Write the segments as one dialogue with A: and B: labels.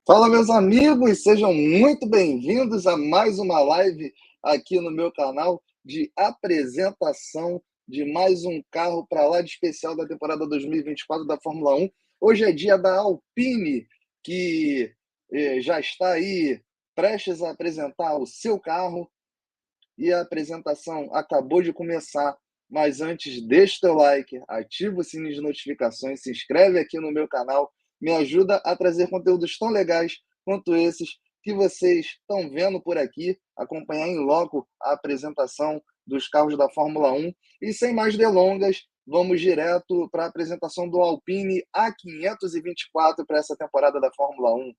A: Fala, meus amigos, sejam muito bem-vindos a mais uma live aqui no meu canal de apresentação de mais um carro para lá de especial da temporada 2024 da Fórmula 1. Hoje é dia da Alpine, que já está aí prestes a apresentar o seu carro e a apresentação acabou de começar. Mas antes, deixa o teu like, ativa o sininho de notificações, se inscreve aqui no meu canal, me ajuda a trazer conteúdos tão legais quanto esses que vocês estão vendo por aqui, acompanhar em loco a apresentação dos carros da Fórmula 1. E sem mais delongas, vamos direto para a apresentação do Alpine A524 para essa temporada da Fórmula 1.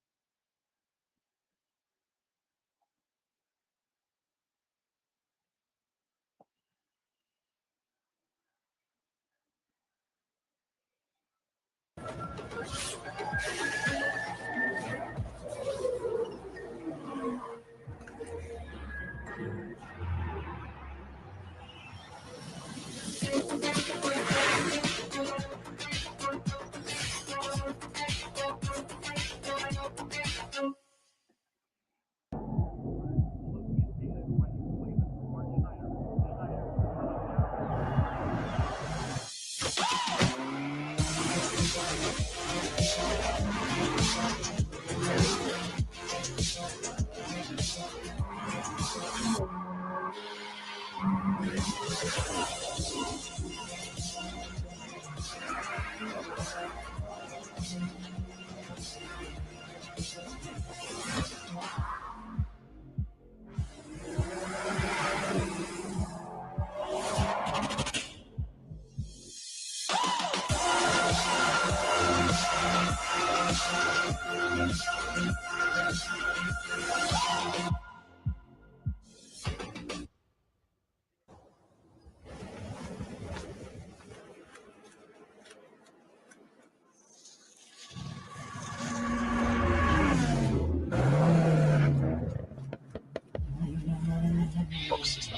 A: Boxes.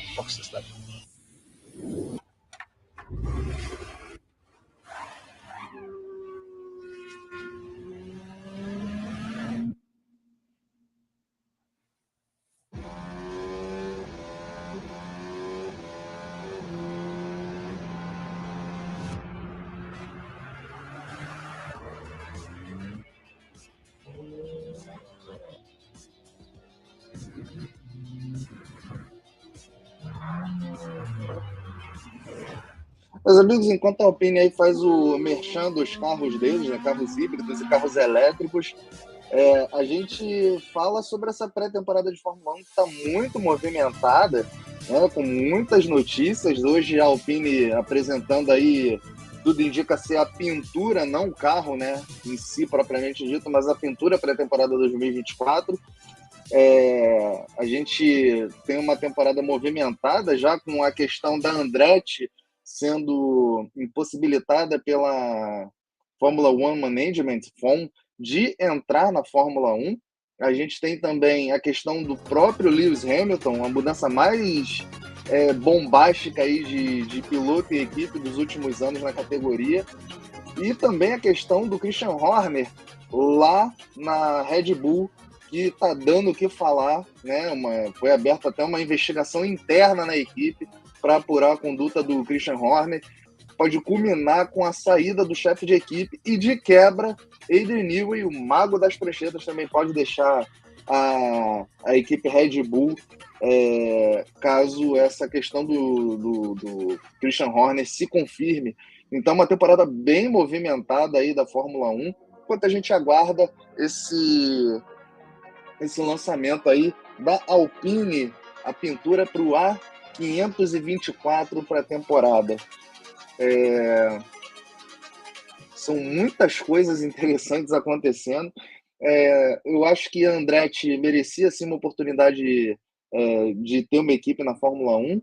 A: Meus amigos, enquanto a Alpine aí faz o merchan dos carros deles, né, carros híbridos e carros elétricos, a gente fala sobre essa pré-temporada de Fórmula 1 que está muito movimentada, né, com muitas notícias. Hoje a Alpine apresentando aí, tudo indica ser a pintura, não o carro, né, em si propriamente dito, mas a pintura pré-temporada 2024. A gente tem uma temporada movimentada já com a questão da Andretti sendo impossibilitada pela Fórmula 1 Management, FOM, de entrar na Fórmula 1. A gente tem também a questão do próprio Lewis Hamilton, a mudança mais bombástica aí de piloto e equipe dos últimos anos na categoria. E também a questão do Christian Horner lá na Red Bull, que está dando o que falar, né? Foi aberta até uma investigação interna na equipe para apurar a conduta do Christian Horner. Pode culminar com a saída do chefe de equipe e, de quebra, Adrian Newey, o mago das pranchetas, também pode deixar a equipe Red Bull, caso essa questão do Christian Horner se confirme. Então, uma temporada bem movimentada aí da Fórmula 1, enquanto a gente aguarda esse lançamento aí da Alpine, a pintura para o A524 para a temporada. São muitas coisas interessantes acontecendo. Eu acho que a Andretti merecia sim uma oportunidade de ter uma equipe na Fórmula 1.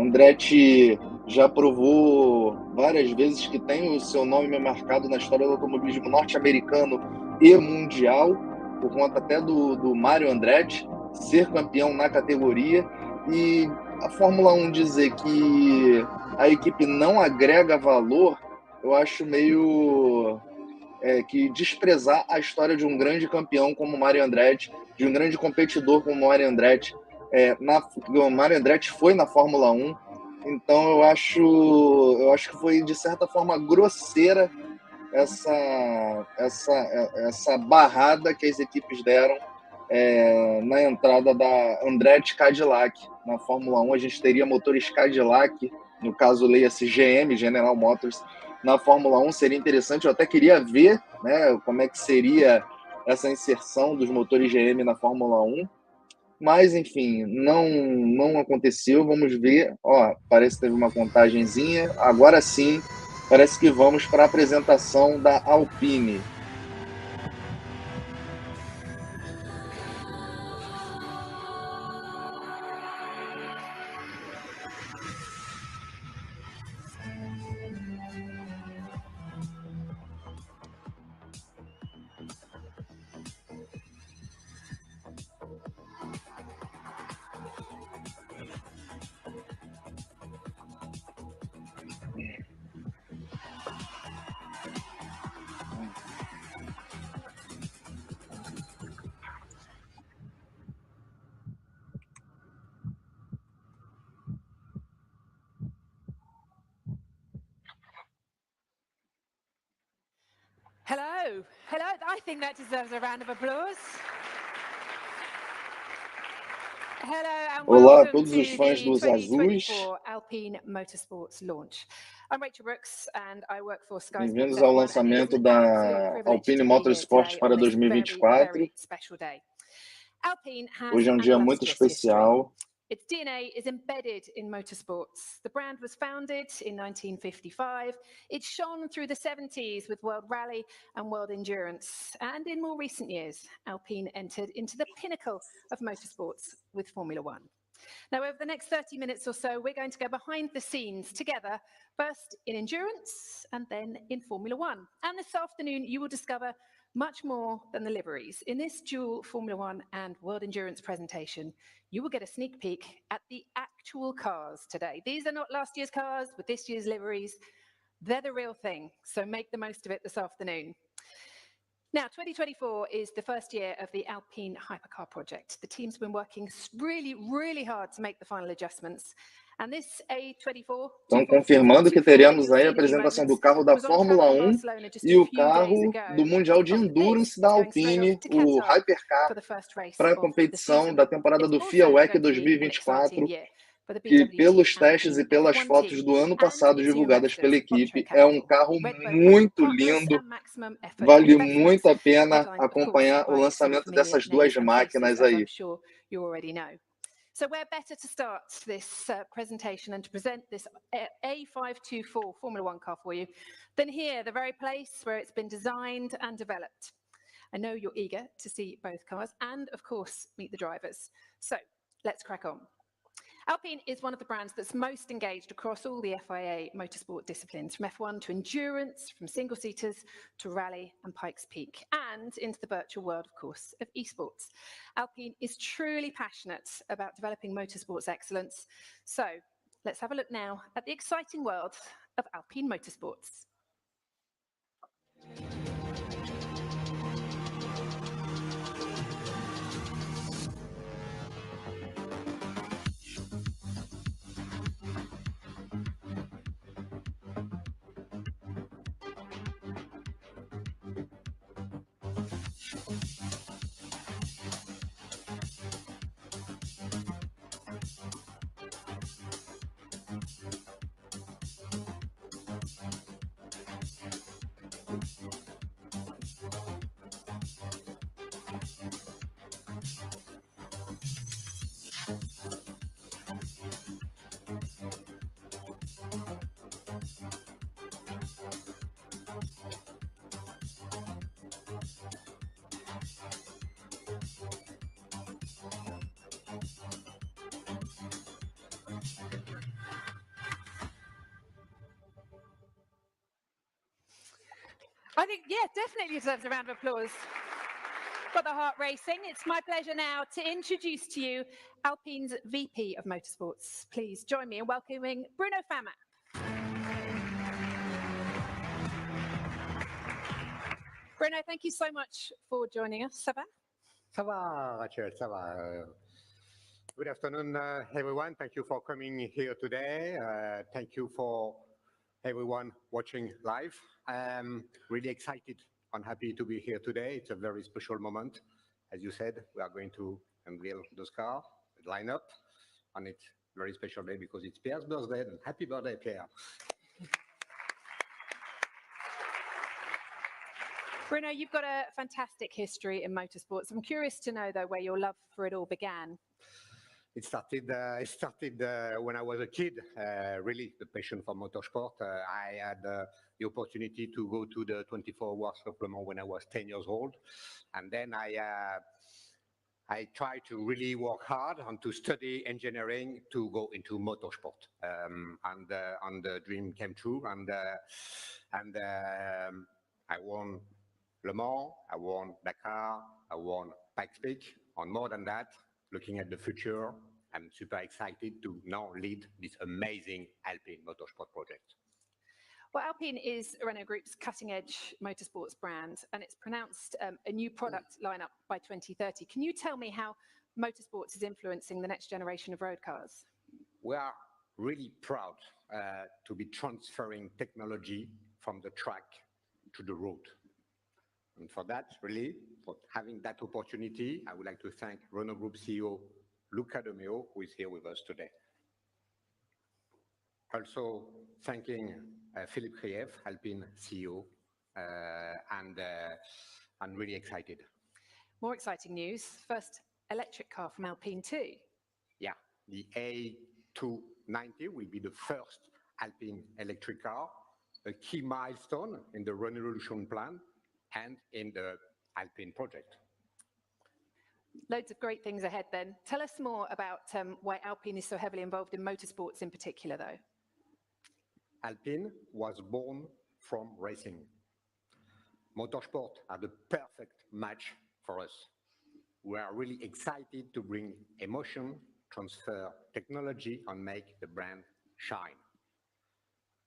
A: Andretti já provou várias vezes que tem o seu nome marcado na história do automobilismo norte-americano e mundial, por conta até do Mario Andretti ser campeão na categoria. E a Fórmula 1 dizer que a equipe não agrega valor, eu acho meio que desprezar a história de um grande campeão como Mario Andretti, de um grande competidor como Mario Andretti. O Mario Andretti foi na Fórmula 1, então eu acho que foi, de certa forma, grosseira essa barrada que as equipes deram na entrada da Andretti Cadillac. Na Fórmula 1 a gente teria motores Cadillac, no caso leia-se GM, General Motors. Na Fórmula 1 seria interessante, eu até queria ver, né, como é que seria essa inserção dos motores GM na Fórmula 1, mas enfim, não aconteceu. Vamos ver, parece que teve uma contagenzinha, agora sim, parece que vamos para a apresentação da Alpine.
B: Hello, hello. I think that deserves a round of applause. Hello and
A: Olá a
B: welcome
A: todos os
B: to
A: fãs
B: the
A: dos azuis.
B: 2024 Alpine Motorsports launch. I'm Rachel Brooks and I work for Sky Sports
A: Bem-vindos ao
B: F1, and it is
A: lançamento
B: an
A: da
B: absolute privilege
A: Alpine
B: to be here
A: Motorsport
B: today
A: para
B: on this very,
A: 2024.
B: very special day. Alpine has
A: Hoje é um
B: an
A: dia muito
B: illustrious history.
A: especial.
B: Its DNA is embedded in motorsports. The brand was founded in 1955. It shone through the 70s with World Rally and World Endurance. And in more recent years, Alpine entered into the pinnacle of motorsports with Formula One. Now, over the next 30 minutes or so, we're going to go behind the scenes together, first in endurance and then in Formula One. And this afternoon, you will discover much more than the liveries. In this dual Formula One and World Endurance presentation, you will get a sneak peek at the actual cars today. These are not last year's cars with this year's liveries. They're the real thing, so make the most of it this afternoon. Now, 2024 is the first year of the Alpine Hypercar project. The team's been working really, really hard to make the final adjustments. And this A24...
A: Então, confirmando que teremos aí a apresentação do carro da Fórmula 1 e o carro do Mundial de Endurance da Alpine, o Hypercar, para a competição da temporada do FIA WEC 2024, que pelos testes e pelas fotos do ano passado divulgadas pela equipe, é um carro muito lindo. Vale muito a pena acompanhar o lançamento dessas duas máquinas aí.
B: So where better to start this presentation and to present this A524 Formula One car for you than here, the very place where it's been designed and developed. I know you're eager to see both cars and, of course, meet the drivers. So let's crack on. Alpine is one of the brands that's most engaged across all the FIA motorsport disciplines, from F1 to endurance, from single-seaters to rally and Pikes Peak, and into the virtual world, of course, of esports. Alpine is truly passionate about developing motorsports excellence. So let's have a look now at the exciting world of Alpine Motorsports. I think, yeah, definitely deserves a round of applause. Got the heart racing. It's my pleasure now to introduce to you Alpine's VP of Motorsports. Please join me in welcoming Bruno Fama. Bruno, thank you so much for joining us. Ça va?
C: Ça va, Rachel, ça va. Good afternoon, everyone. Thank you for coming here today. Thank you for everyone watching live. I'm really excited and happy to be here today. It's a very special moment. As you said, we are going to unveil those cars, the lineup, and it's a very special day because it's Pierre's birthday. And happy birthday, Pierre.
B: Bruno, you've got a fantastic history in motorsports. I'm curious to know, though, where your love for it all began.
C: It started when I was a kid, really, the passion for motorsport. I had the opportunity to go to the 24 Hours of Le Mans when I was 10 years old. And then I tried to really work hard and to study engineering to go into motorsport. And the dream came true. And I won Le Mans, I won Dakar, I won Pikes Peak. And more than that, looking at the future, I'm super excited to now lead this amazing Alpine motorsport project.
B: Well, Alpine is Renault Group's cutting-edge motorsports brand, and it's pronounced a new product lineup by 2030. Can you tell me how motorsports is influencing the next generation of road cars?
C: We are really proud to be transferring technology from the track to the road. And for that, really, for having that opportunity, I would like to thank Renault Group CEO Luca De Meo, who is here with us today. Also thanking Philippe Krief, Alpine CEO, and I'm really excited.
B: More exciting news. First electric car from Alpine too.
C: Yeah, the A290 will be the first Alpine electric car, a key milestone in the Renaulution plan and in the Alpine project.
B: Loads of great things ahead then. Tell us more about why Alpine is so heavily involved in motorsports in particular, though.
C: Alpine was born from racing. Motorsport are the perfect match for us. We are really excited to bring emotion, transfer technology, and make the brand shine.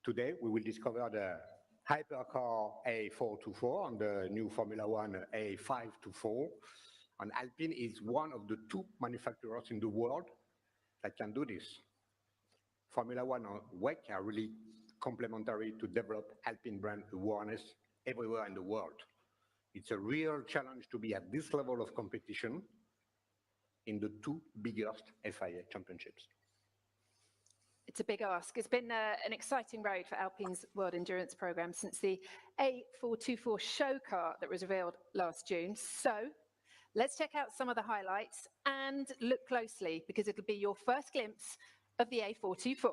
C: Today, we will discover the hypercar A424 and the new Formula One A524. And Alpine is one of the two manufacturers in the world that can do this. Formula One and WEC are really complementary to develop Alpine brand awareness everywhere in the world. It's a real challenge to be at this level of competition in the two biggest FIA championships.
B: It's a big ask. It's been an exciting road for Alpine's World Endurance Programme since the A424 show car that was revealed last June. So let's check out some of the highlights and look closely because it'll be your first glimpse of the A424.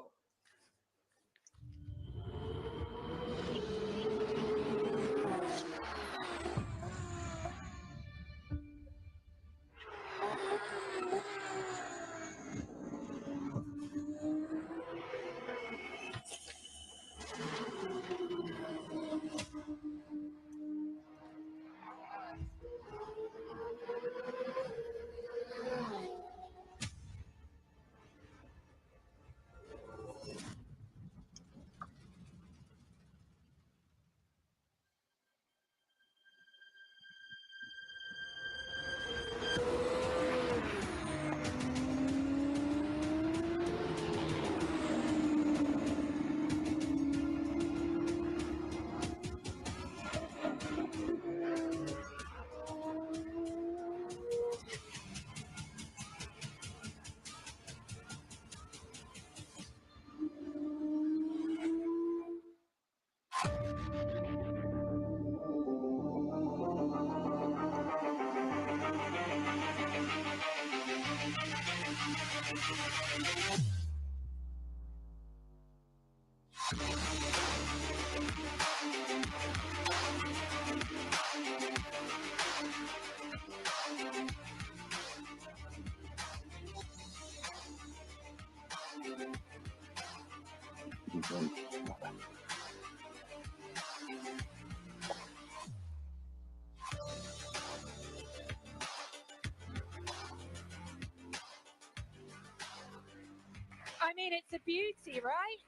B: I mean, it's a beauty, right?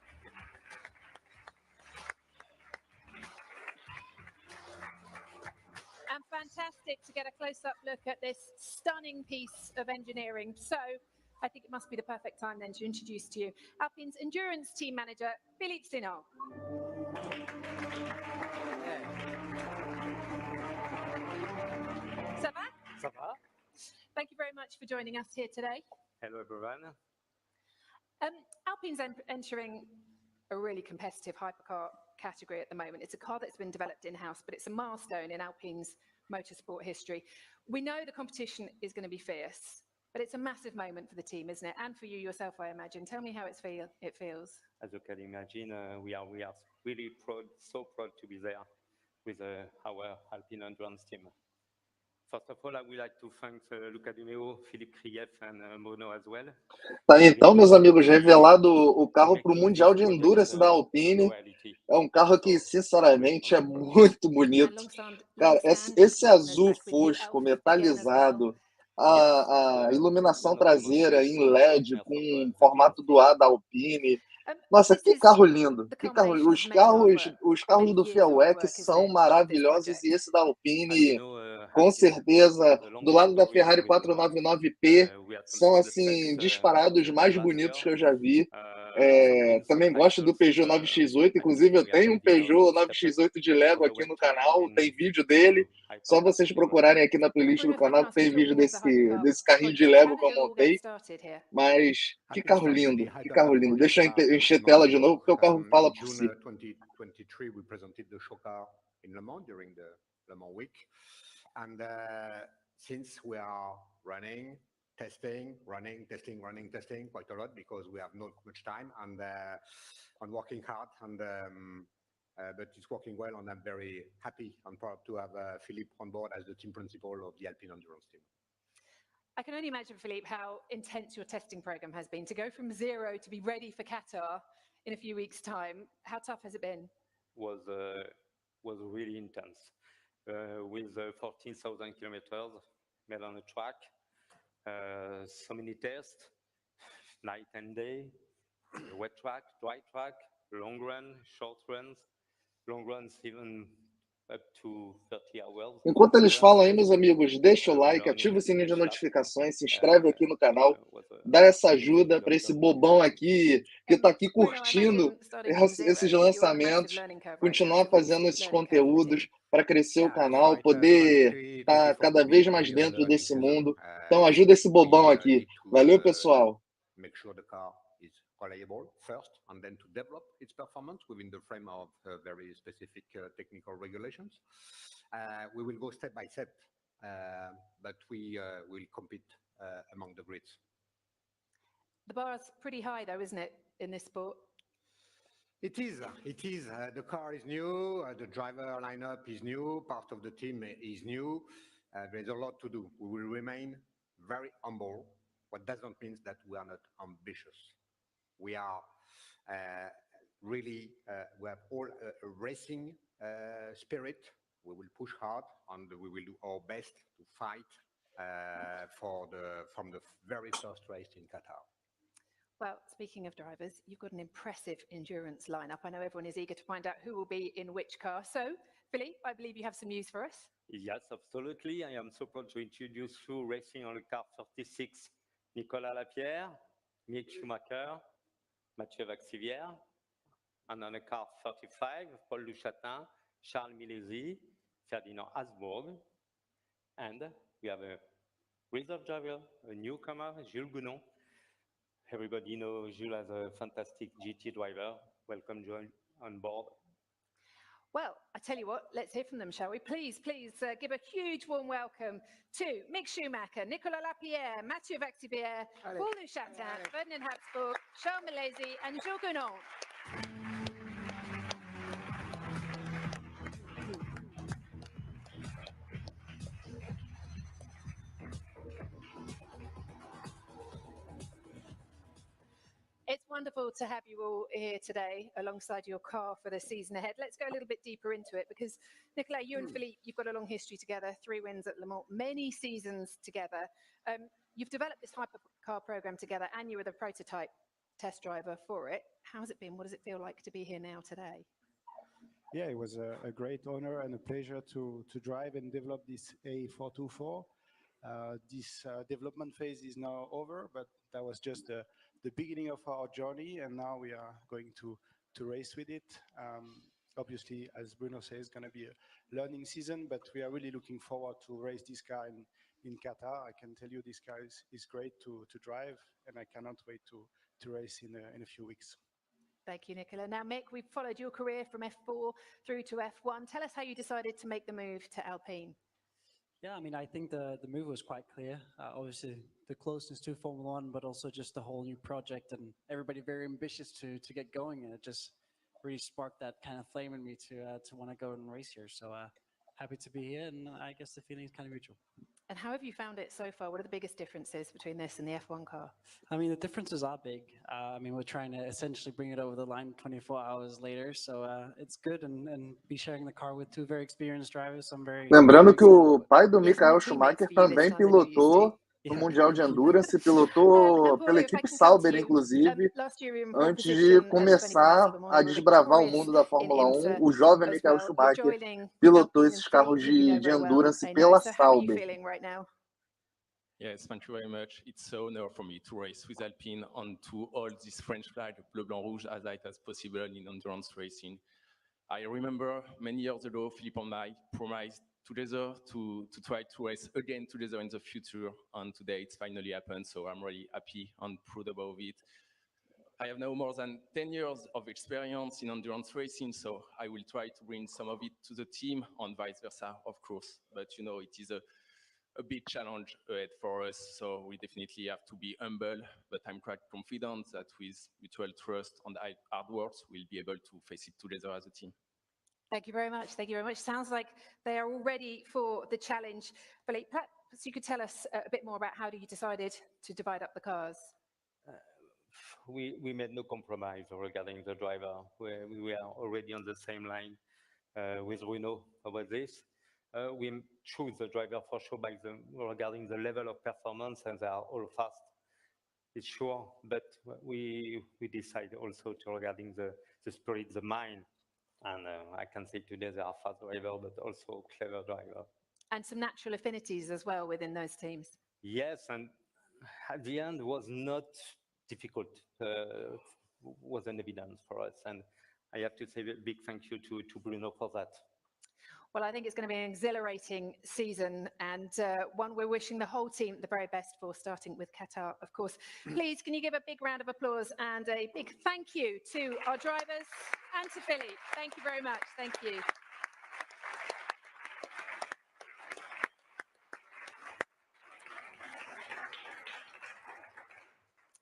B: fantastic to get a close-up look at this stunning piece of engineering. So I think it must be the perfect time then to introduce to you Alpine's endurance team manager, Philippe Sinon. Ça va?
D: Ça va?
B: Thank you very much for joining us here today.
D: Hello, everyone.
B: Alpine's entering a really competitive hypercar category at the moment. It's a car that's been developed in-house, but it's a milestone in Alpine's motorsport history. We know the competition is going to be fierce, but it's a massive moment for the team, isn't it? And for you yourself, I imagine. Tell me how it feels.
D: As you can imagine, we are really proud, so proud to be there with our Alpine endurance team. First of all, I would like to thank Luca Di Meo, Philippe Krief, and Mono as well.
A: Tá, então, meus amigos, revelado o carro para o Mundial de Endurance da Alpine. É um carro que, sinceramente, é muito bonito. Cara, esse azul fosco, metalizado, a iluminação traseira em LED com formato do A da Alpine. Nossa, que carro lindo! Que carro. Os carros do Fiat são maravilhosos e esse da Alpine, com certeza, do lado da Ferrari 499P, são assim disparados os mais bonitos que eu já vi. Também gosto do Peugeot 9X8, inclusive eu tenho um Peugeot 9X8 de Lego aqui no canal, tem vídeo dele. Só vocês procurarem aqui na playlist do canal que tem vídeo desse carrinho de Lego que eu montei. Mas que carro lindo, que carro lindo. Deixa eu encher tela de novo, porque o carro fala por si.
C: In June 2023, we presented the show car in Le Mans during the Le Mans week. And since we are running, testing quite a lot because we have not much time and working hard. But it's working well, and I'm very happy and proud to have Philippe on board as the team principal of the Alpine Endurance team.
B: I can only imagine, Philippe, how intense your testing program has been. To go from zero to be ready for Qatar in a few weeks' time, how tough has it been?
D: Was really intense. With 14,000 kilometers made on the track, so many tests, night and day, wet track, dry track, long run, short runs, long runs even up to 30 hours.
A: Enquanto eles falam aí, meus amigos, deixa o like, ativa o sininho de notificações, se inscreve aqui no canal, dá essa ajuda para esse bobão aqui, que está aqui curtindo esses lançamentos, continuar fazendo esses conteúdos para crescer o canal, poder estar cada vez mais dentro desse mundo. Então ajuda esse bobão aqui. Valeu, pessoal!
C: Make sure the car is reliable first, and then to develop its performance within the frame of very specific technical regulations. We will go step by step, but we will compete among the grids.
B: The bar is pretty high, though, isn't it, in this sport?
C: It is. The car is new, the driver lineup is new, part of the team is new. There's a lot to do. We will remain very humble. What doesn't mean that we are not ambitious. We are really, we have all a racing spirit. We will push hard and we will do our best to fight from the very first race in Qatar.
B: Well, speaking of drivers, you've got an impressive endurance lineup. I know everyone is eager to find out who will be in which car. So, Philippe, I believe you have some news for us.
D: Yes, absolutely. I am so proud to introduce you racing on the car 36, Nicolas Lapierre, Mick Schumacher, Mathieu Vaxivière, and on the car 35, Paul Duchatin, Charles Milesi, Ferdinand Asbourg, and we have a reserve driver, a newcomer, Jules Gounon. Everybody knows Jules as a fantastic GT driver. Welcome, Jules, on board.
B: Well, I tell you what, let's hear from them, shall we? Please give a huge warm welcome to Mick Schumacher, Nicolas Lapierre, Mathieu Vaxivière, Paul Duchatin, Ferdinand Habsburg, Charles Milesi, and Jules Gounon. It's wonderful to have you all here today alongside your car for the season ahead. Let's go a little bit deeper into it because, Nicolas, you and Philippe, you've got a long history together, 3 wins at Le Mans, many seasons together. You've developed this hypercar program together and you were the prototype test driver for it. How's it been? What does it feel like to be here now today?
E: yeah, it was a great honor and a pleasure to drive and develop this A424. This development phase is now over, but that was just the beginning of our journey, and now we are going to race with it. Obviously, as Bruno says, it's going to be a learning season, but we are really looking forward to race this car in Qatar. I can tell you this car is great to drive, and I cannot wait to race in a few weeks.
B: Thank you, Nicola. Now, Mick, we've followed your career from F4 through to F1. Tell us how you decided to make the move to Alpine.
F: Yeah, I mean, I think the move was quite clear. Obviously, the closeness to Formula One, but also just the whole new project and everybody very ambitious to get going. And it just really sparked that kind of flame in me to want to go and race here. So happy to be here, and I guess the feeling is kind of mutual.
B: And how have you found it so far? What are the biggest differences between this and the F1 car?
F: I mean, the differences are big. I mean, we're trying to essentially bring it over the line 24 hours later. So it's good and be sharing the car with two very experienced drivers. So I'm very
A: Lembrando que o
F: excited.
A: pai do
B: Yes,
A: Michael
B: more teammates
A: Schumacher
B: for you this
A: também
B: time than you used
A: pilotou
B: to.
A: no
F: Yeah.
A: Mundial de Endurance, pilotou
B: Paulo,
A: pela
B: if I
A: equipe
B: can come to
A: Sauber,
B: you.
A: inclusive,
B: Last year you were in pole
A: antes de
B: position at 24 Hours
A: começar
B: Le Mans.
A: a
B: You were
A: desbravar o
B: victorious
A: mundo da
B: in
A: Fórmula 1.
B: IMSA
A: O jovem
B: as
A: Michael
B: well. You're
A: Schumacher
B: joining
A: pilotou
B: Alpine
A: esses
B: in
A: carros
B: Fleet, who you know
A: de
B: very well,
A: endurance
B: I know.
A: pela
B: So how are you
A: Sauber.
B: feeling right now?
G: Yes, thank you very much. It's an honor for me to race with Alpine and to hold this French flag, bleu, blanc, rouge, as light as possible in endurance racing. I remember many years ago, Philippe and I promised together to try to race again together in the future, and today it's finally happened, so I'm really happy and proud about it. I have now more than 10 years of experience in endurance racing, so I will try to bring some of it to the team and vice versa, of course. But you know, it is a big challenge ahead for us, so we definitely have to be humble, but I'm quite confident that with mutual trust and hard work, we'll be able to face it together as a team.
B: Thank you very much. Thank you very much. Sounds like they are all ready for the challenge. Philippe, perhaps you could tell us a bit more about how you decided to divide up the cars.
D: We made no compromise regarding the driver. We are already on the same line with Bruno about this. We choose the driver for sure regarding the level of performance, and they are all fast. It's sure, but we decide also to regarding the spirit, the mind, and I can say today they are fast driver, but also clever driver.
B: And some natural affinities as well within those teams.
D: Yes, and at the end was not difficult, was an evidence for us, and I have to say a big thank you to Bruno for that.
B: Well, I think it's going to be an exhilarating season, and one we're wishing the whole team the very best for, starting with Qatar, of course. Please, can you give a big round of applause and a big thank you to our drivers and to Philippe. Thank you very much. Thank you.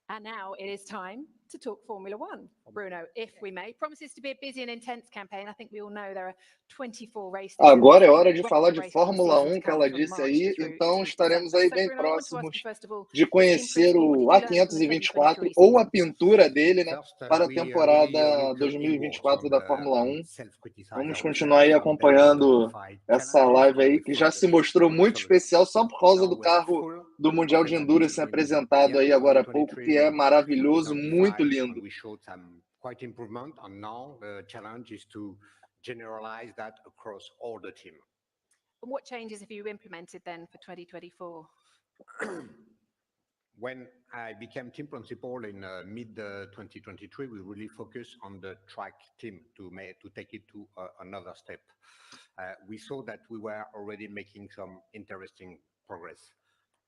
B: And now it is time to talk Formula One. Bruno, if we may. Promises to be a busy and intense campaign. I think we all know there are 24 races.
A: Agora é hora de falar de Fórmula 1, que ela disse aí, então estaremos aí bem próximos de conhecer o A524 ou a pintura dele, né, para a temporada 2024 da Fórmula 1. Vamos continuar aí acompanhando essa live aí, que já se mostrou muito especial só por causa do carro do Mundial de Endurance apresentado aí agora há pouco, que é maravilhoso, muito lindo.
C: We showed some quite improvement, and now the challenge is to generalize that across all the team.
B: And what changes have you implemented then for 2024?
C: When I became team principal in mid-2023, we really focused on the track team to take it to another step. We saw that we were already making some interesting progress,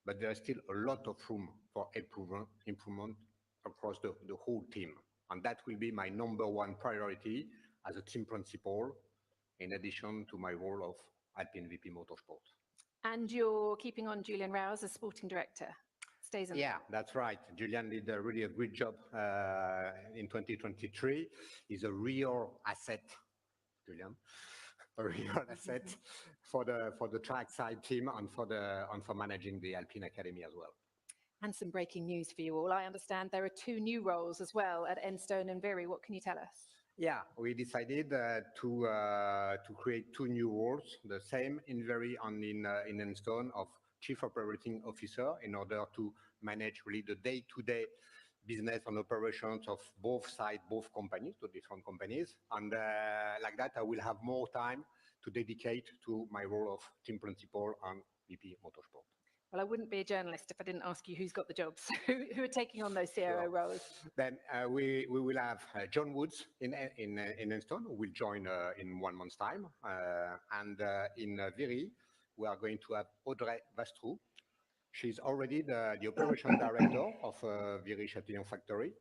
C: but there is still a lot of room for improvement across the whole team. And that will be my number one priority as a team principal, in addition to my role of Alpine VP Motorsport.
B: And you're keeping on Julian Rouse as sporting director? Stays on.
C: Yeah, that's right. Julian did really a great job in 2023. He's a real asset, Julian, a real asset for the trackside team and for managing the Alpine Academy as well.
B: And some breaking news for you all. I understand there are 2 new roles as well at Enstone and Viry. What can you tell us?
C: Yeah, we decided to create 2 new roles, the same in Viry and in Enstone, of Chief Operating Officer, in order to manage really the day-to-day business and operations of both sides, both companies, two different companies. And like that, I will have more time to dedicate to my role of team principal and VP Motorsport.
B: Well, I wouldn't be a journalist if I didn't ask you who's got the jobs, who are taking on those CRO roles.
C: Then we will have John Woods in Enston, who will join in 1 month's time. And in Viry, we are going to have Audrey Vastrou. She's already the operation director of Viry Châtillon factory.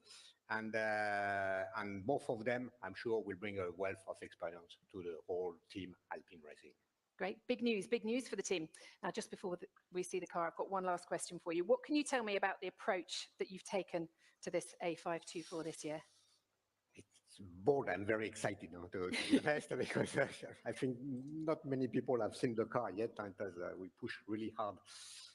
C: And both of them, I'm sure, will bring a wealth of experience to the whole team Alpine Racing.
B: Great, big news for the team. Now, just before we see the car, I've got one last question for you. What can you tell me about the approach that you've taken to this A524 this year?
C: It's bold and very excited to be honest, because I think not many people have seen the car yet, and we push really hard.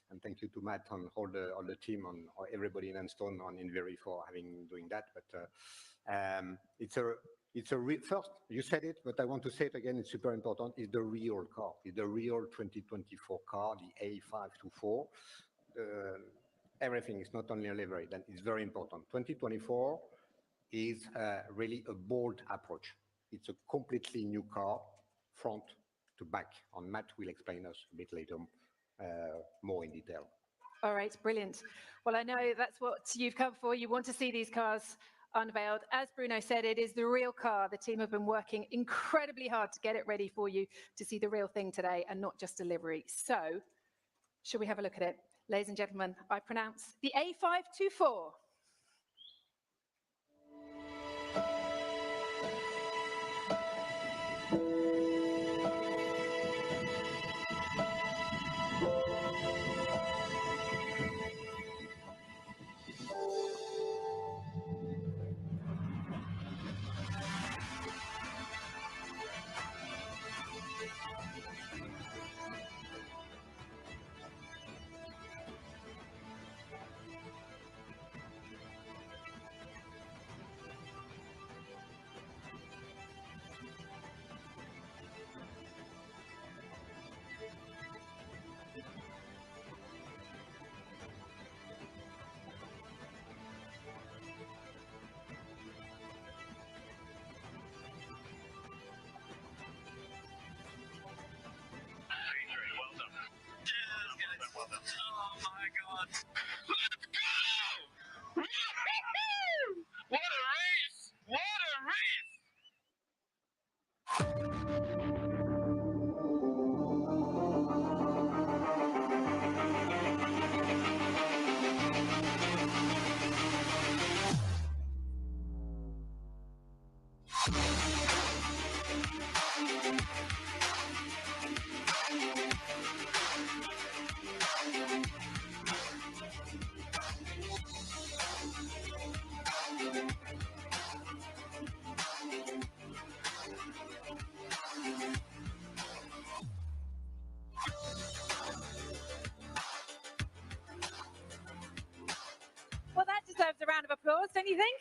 C: And thank you to Matt and all the team and everybody in Enston and in Viry for doing that. But first, you said it, but I want to say it again, it's super important, it's the real car. It's the real 2024 car, the A524. Everything is not only a livery, then it's very important. 2024 is really a bold approach. It's a completely new car, front to back. And Matt will explain us a bit later more in detail.
B: All right, brilliant. Well, I know that's what you've come for. You want to see these cars unveiled. As Bruno said, it is the real car. The team have been working incredibly hard to get it ready for you to see the real thing today and not just a livery. So, shall we have a look at it? Ladies and gentlemen, I pronounce the A524. Oh my God. Let's go! What a race! What a race! Well, that deserves a round of applause, don't you think?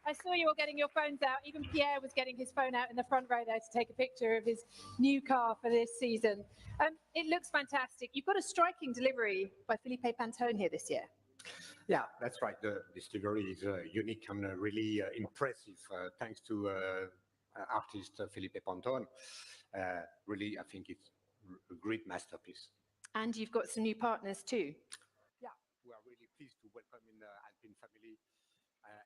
B: I saw you all getting your phones out. Even Pierre was getting his phone out in the front row there to take a picture of his new car for this season. It looks fantastic. You've got a striking delivery by Felipe Pantone here this year.
C: Yeah, that's right. This delivery is unique and really impressive, thanks to artist Felipe Pantone. Really, I think it's a great masterpiece.
B: And you've got some new partners too.
C: Yeah, we are really pleased to welcome in the Alpine family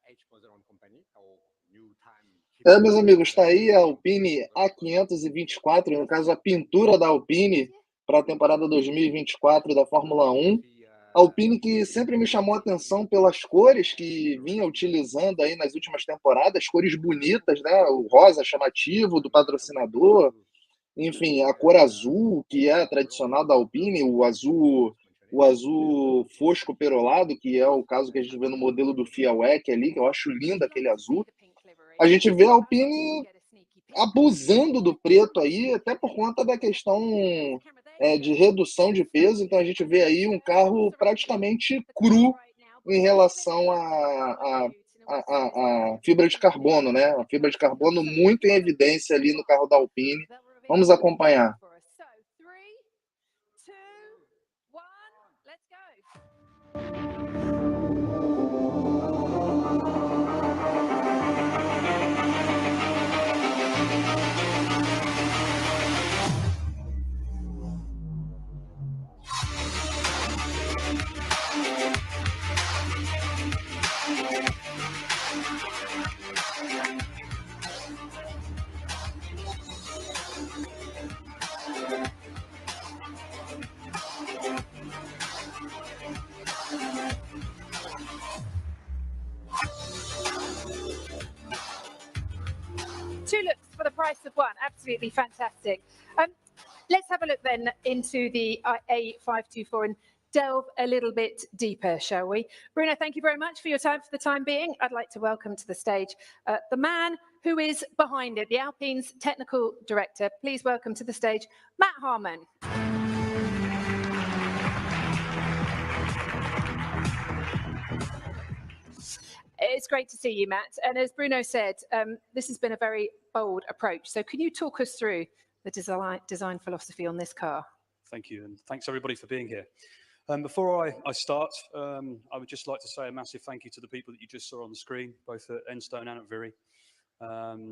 C: H. Company, our new time.
A: Meus amigos, está aí a Alpine A524, no caso a pintura da Alpine para a temporada 2024 da Fórmula 1. A Alpine que sempre me chamou a atenção pelas cores que vinha utilizando aí nas últimas temporadas, cores bonitas, né? O rosa chamativo do patrocinador, enfim, a cor azul, que é a tradicional da Alpine, o azul fosco perolado, que é o caso que a gente vê no modelo do FIA WEC ali, que eu acho lindo aquele azul. A gente vê a Alpine abusando do preto aí, até por conta da questão de redução de peso. Então a gente vê aí um carro praticamente cru em relação à fibra de carbono, né? A fibra de carbono muito em evidência ali no carro da Alpine. Vamos acompanhar.
B: So, 3, 2, 1, let's go. Two looks for the price of one. Absolutely fantastic. Let's have a look then into the A524 and delve a little bit deeper, shall we? Bruno, thank you very much for your time for the time being. I'd like to welcome to the stage the man who is behind it, the Alpine's technical director. Please welcome to the stage, Matt Harmon. It's great to see you, Matt. And as Bruno said, this has been a very bold approach. So can you talk us through the design philosophy on this car?
H: Thank you, and thanks everybody for being here. Before I start, I would just like to say a massive thank you to the people that you just saw on the screen, both at Enstone and at Viri.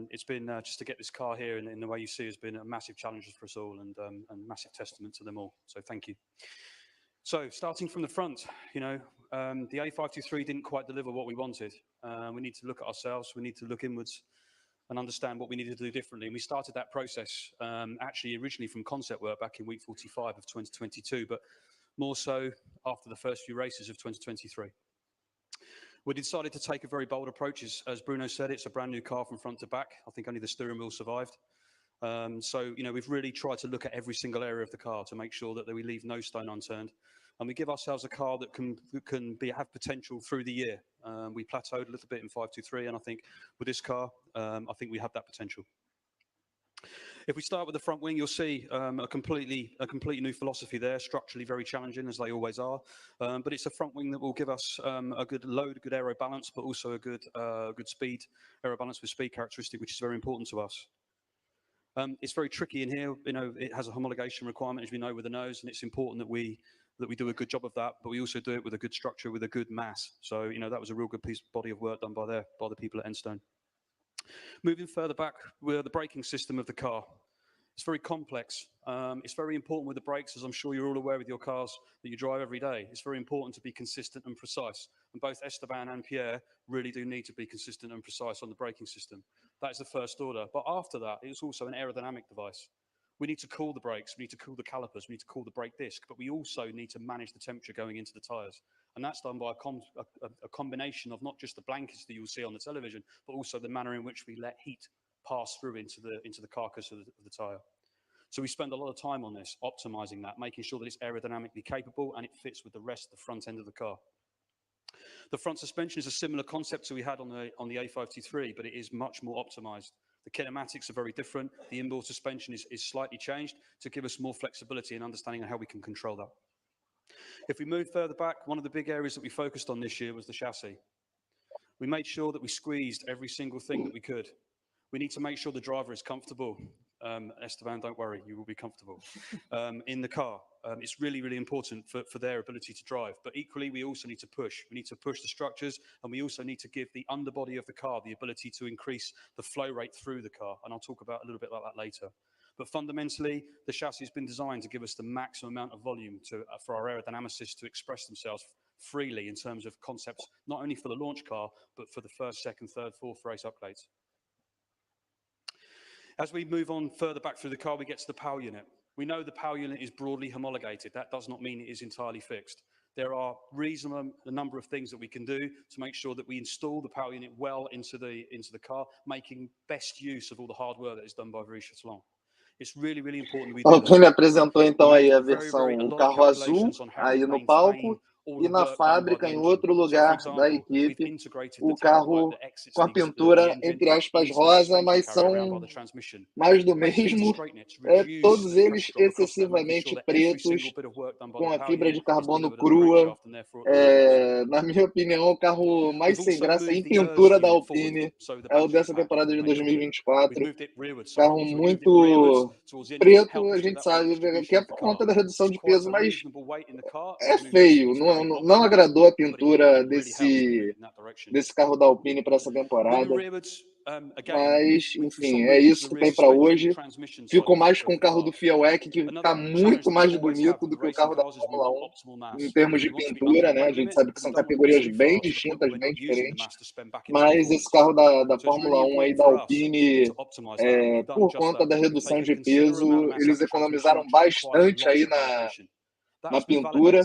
H: It's been just to get this car here in the way you see has been a massive challenge for us all, and massive testament to them all. So thank you. So starting from the front, you know, the A523 didn't quite deliver what we wanted. We need to look at ourselves. We need to look inwards and understand what we needed to do differently. And we started that process actually originally from concept work back in week 45 of 2022, but more so after the first few races of 2023. We decided to take a very bold approach. As Bruno said, it's a brand new car from front to back. I think only the steering wheel survived. So, you know, we've really tried to look at every single area of the car to make sure that we leave no stone unturned. And we give ourselves a car that can have potential through the year. We plateaued a little bit in 523, and I think with this car, I think we have that potential. If we start with the front wing, you'll see a completely new philosophy there, structurally very challenging, as they always are. But it's a front wing that will give us a good load, a good aero balance, but also a good speed, aero balance with speed characteristic, which is very important to us. It's very tricky in here. You know, it has a homologation requirement, as we know, with the nose, and it's important that we do a good job of that, but we also do it with a good structure, with a good mass. So, you know, that was a real good body of work done by the people at Enstone. Moving further back, with the braking system of the car. It's very complex. It's very important with the brakes, as I'm sure you're all aware with your cars that you drive every day. It's very important to be consistent and precise. And both Esteban and Pierre really do need to be consistent and precise on the braking system. That is the first order. But after that, it's also an aerodynamic device. We need to cool the brakes, we need to cool the calipers, we need to cool the brake disc, but we also need to manage the temperature going into the tyres. And that's done by a combination of not just the blankets that you'll see on the television, but also the manner in which we let heat pass through into the carcass of the tyre. So we spend a lot of time on this, optimizing that, making sure that it's aerodynamically capable and it fits with the rest of the front end of the car. The front suspension is a similar concept to we had on the A523, but it is much more optimized. The kinematics are very different. The inboard suspension is slightly changed to give us more flexibility and understanding of how we can control that. If we move further back, one of the big areas that we focused on this year was the chassis. We made sure that we squeezed every single thing that we could. We need to make sure the driver is comfortable. Esteban, don't worry, you will be comfortable in the car. It's really, really important for their ability to drive. But equally, we also need to push. We need to push the structures, and we also need to give the underbody of the car the ability to increase the flow rate through the car. And I'll talk about a little bit about that later. But fundamentally, the chassis has been designed to give us the maximum amount of volume for our aerodynamicists to express themselves freely in terms of concepts, not only for the launch car, but for the first, second, third, fourth race upgrades. As we move on further back through the car, we get to the power unit. We know the power unit is broadly homologated. That does not mean it is entirely fixed. There are reasonable a number of things that we can do to make sure that we install the power unit well into the car, making best use of all the hard work that is done by Viri. It's really, really important that we do that.
A: Alpine apresentou então aí a versão carro azul aí no palco e na fábrica, em outro lugar da equipe, o carro com a pintura, entre aspas, rosa, mas são mais do mesmo, todos eles excessivamente pretos, com a fibra de carbono crua. Na minha opinião, o carro mais sem graça em pintura da Alpine é o dessa temporada de 2024. Carro muito preto, a gente sabe que é por conta da redução de peso, mas é feio, não agradou a pintura desse carro da Alpine para essa temporada. Mas, enfim, é isso que tem para hoje. Fico mais com o carro do Fielec, que está muito mais bonito do que o carro da Fórmula 1, em termos de pintura, né? A gente sabe que são categorias bem distintas, bem diferentes. Mas esse carro da Fórmula 1 aí, da Alpine, por conta da redução de peso, eles economizaram bastante aí na pintura.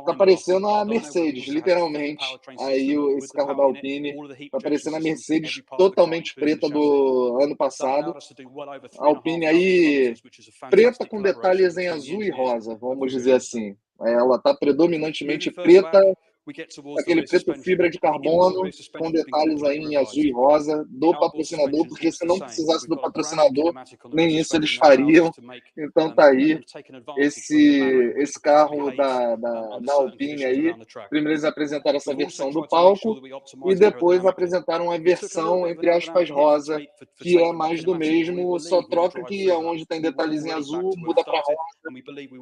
A: Tá parecendo a Mercedes, literalmente. Aí esse carro da Alpine tá parecendo a Mercedes totalmente preta do ano passado. A Alpine aí preta com detalhes em azul e rosa, vamos dizer assim. Ela tá predominantemente preta, aquele preto fibra de carbono, com detalhes aí em azul e rosa, do patrocinador, porque se não precisasse do patrocinador, nem isso eles fariam. Então tá aí, esse carro da Alpine aí. Primeiro eles apresentaram essa versão do palco, e depois apresentaram a versão, entre aspas, rosa, que é mais do mesmo, só troca que onde tem detalhes em azul, muda para rosa,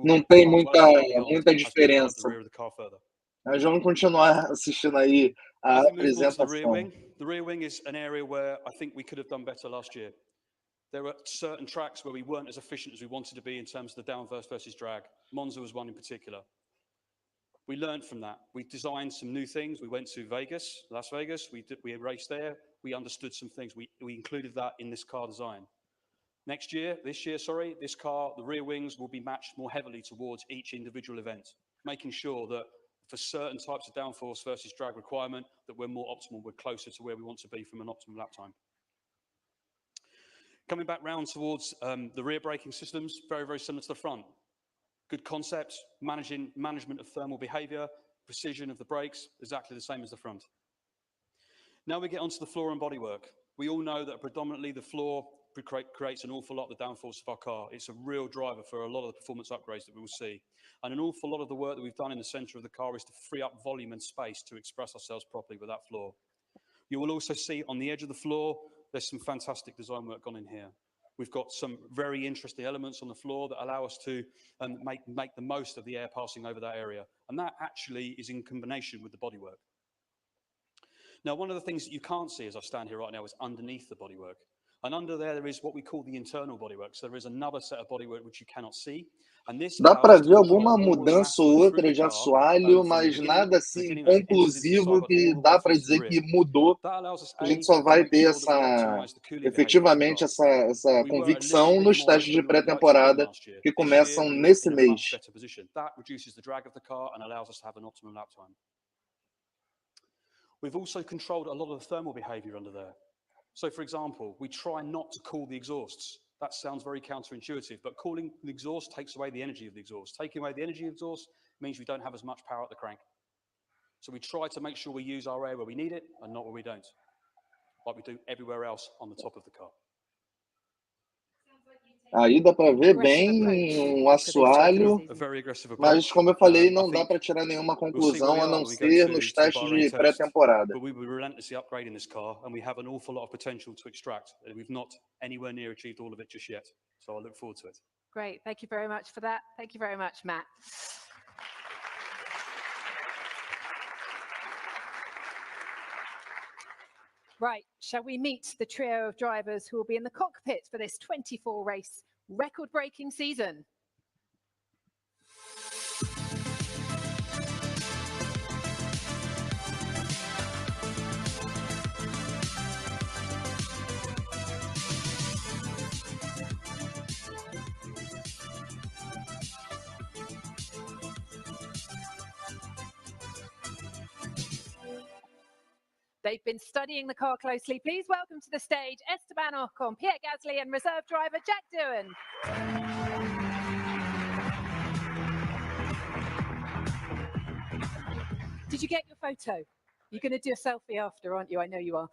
A: não tem muita diferença. Nós vamos continuar assistindo aí a apresentação.
H: The rear wing is an area where I think we could have done better last year. There were certain tracks where we weren't as efficient as we wanted to be in terms of the downforce versus drag. Monza was one in particular. We learned from that. We designed some new things. We went to Las Vegas. We raced there. We understood some things. We included that in this car design. This year, this car, the rear wings will be matched more heavily towards each individual event, making sure that for certain types of downforce versus drag requirement, that we're more optimal, we're closer to where we want to be from an optimal lap time. Coming back round towards the rear braking systems, very, very similar to the front. Good concept, management of thermal behavior, precision of the brakes, exactly the same as the front. Now we get onto the floor and bodywork. We all know that predominantly the floor creates an awful lot of the downforce of our car. It's a real driver for a lot of the performance upgrades that we will see. And an awful lot of the work that we've done in the center of the car is to free up volume and space to express ourselves properly with that floor. You will also see on the edge of the floor, there's some fantastic design work gone in here. We've got some very interesting elements on the floor that allow us to make the most of the air passing over that area. And that actually is in combination with the bodywork. Now, one of the things that you can't see as I stand here right now is underneath the bodywork. And under there is what we call the internal bodywork. So there is another set of bodywork which you cannot see.
A: Dá para ver alguma mudança ou outra de assoalho, mas nada assim conclusivo que dá para dizer que mudou. A gente só vai ter efetivamente essa convicção nos testes de pré-temporada que começam nesse mês.
H: We've also controlled a lot of the thermal behavior under there. So, for example, we try not to cool the exhausts. That sounds very counterintuitive, but cooling the exhaust takes away the energy of the exhaust. Taking away the energy of the exhaust means we don't have as much power at the crank. So we try to make sure we use our air where we need it and not where we don't, like we do everywhere else on the top of the car.
A: Aí dá para ver bem um assoalho, mas como eu falei, não dá para tirar nenhuma conclusão a não ser nos testes de pré-temporada.
H: But we were relentlessly upgrading this car, and we have an awful lot of potential to extract. We've not anywhere near achieved all of it just yet, so I look forward to it.
B: Great, thank you very much for that. Thank you very much, Matt. Right, shall we meet the trio of drivers who will be in the cockpit for this 24-race record-breaking season? They've been studying the car closely. Please welcome to the stage Esteban Ocon, Pierre Gasly and reserve driver Jack Doohan. Did you get your photo? You're going to do a selfie after, aren't you? I know you are.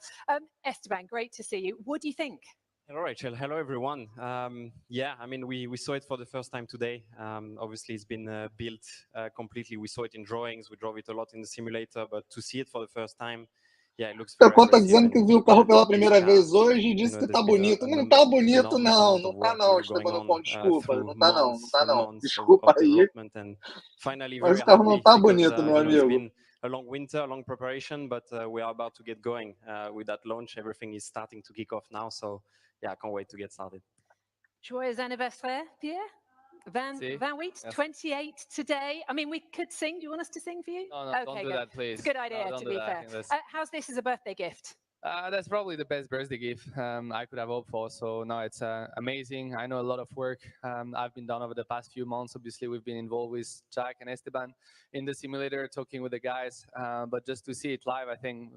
B: Esteban, great to see you. What do you think?
I: Hello, Rachel. Hello, everyone. Yeah, I mean, we saw it for the first time today. Obviously, it's been built completely. We saw it in drawings. We drove it a lot in the simulator, but to see it for the first time,
A: O Ocon tá dizendo que viu o carro pela primeira vez hoje e disse que tá bonito. Não tá bonito, não. Não tá, não, Esteban Ocon. Desculpa. Não tá, não. Não tá, não. Desculpa aí. Mas o carro não tá bonito, meu amigo.
I: a long winter, a long preparation, but we are about to get going with that launch. Everything is starting to kick off now, so yeah, I can't wait to get started.
B: Joyeux anniversaire, Pierre. 28, 28 today. I mean, we could sing. Do you want us to sing for you?
J: No,
B: Okay,
J: don't do
B: good.
J: that, please.
B: It's a good idea,
J: No,
B: to be fair. How's this as a birthday gift?
J: That's probably the best birthday gift I could have hoped for. So no, it's amazing. I know a lot of work I've been done over the past few months. Obviously, we've been involved with Jack and Esteban in the simulator, talking with the guys. But just to see it live, I think